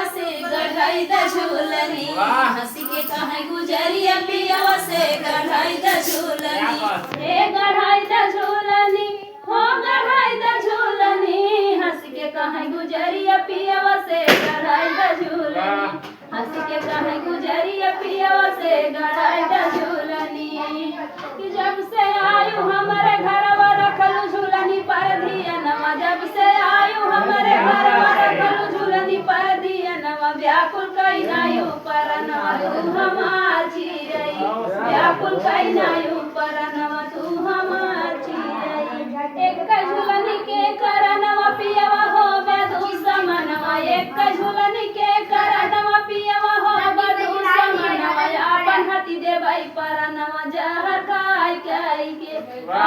पियवा से गढ़ाई द झूलनी हंसी के कहे गुजरिया पियवा से गढ़ाई द झूलनी हे गढ़ाई द झूलनी हो गढ़ाई द झूलनी हंसी के कहे गुजरिया पियवा से गढ़ाई द झूलनी हंसी के कहे गुजरिया पियवा से गढ़ाई द झूलनी कि जब से आयु हमारे घरवा रखलू झूलनी पर दिया नवा जब से आयु हमारे घरवा रखलू झूलनी पर दिया नवा व्याकुल कई नायु पर नवा तू हमार चिरई व्याकुल कई नायु पर नवा तू हमार चिरई एक झूलनी के करनवा पियवा हो बदू समनवा एक झूलनी के करनवा पियवा हो बदू समनवा अपन हाथी देबई परनवा जहर खाई खाई के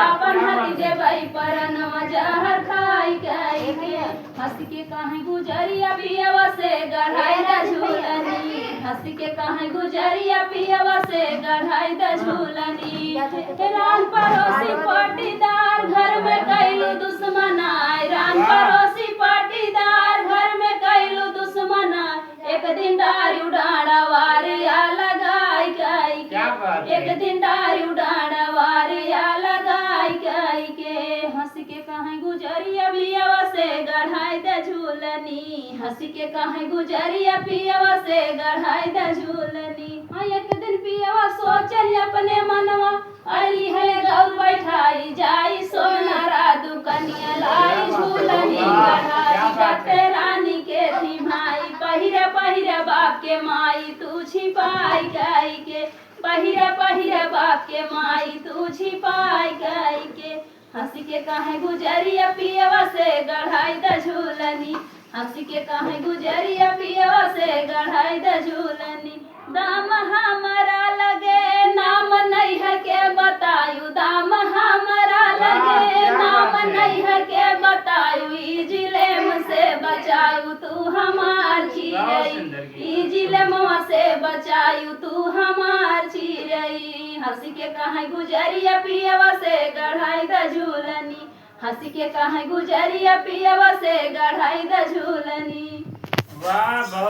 अपन हाथी देबई परनवा जहर खाई खाई के हंसी के कहे गुजरिया पियवा से गढ़ाई द झूलनी हंसी के कहे गुजरिया पियवा से गढ़ाई द झूलनी रान पड़ोसी पाटीदार घर में कैलू दुश्मनाई रान पड़ोसी पाटीदार घर में कैलू दुश्मनाई एक दिन डारी उड़ाड़ा वारिया लगाई गई के एक दिन डारी उड़ाड़ा वारिया लगाई गई के हंसी के कहे गुजरिया पियवा से गढ़ाई द झूलनी हंसी के कहे गुजरिया पियवा से गढ़ाई द झूलनी एक दिन पियवा सोचल अपने मनवा अली है गौ बैठाई जाई सोनारा दुकनिया लाई झूलनी गढ़ाई गते रानी के थी भाई पहिरे पहिरे बाप के माई तू छिपाई गई के पहिरे पहिरे बाप के माई तू छिपाई गई के हंसी के कहे गुजरिया पियवा से गढ़ाई द झूलनी हंसी के कहे गुजरिया पियवा से गढ़ाई द झूलनी दाम हमारा लगे नाम नहीं है के बतायू दाम हमारा लगे नाम नहीं है के बतायू ई जिलेम से बचायू तू हमार चिरई ई जिलेम से बचायू तू हमार चिरई हंसी के कहे गुजरिया पियवा से गढ़ाई द झूलनी हंसी के कहे गुजरिया पियवा से गढ़ाई द झूलनी। वाह।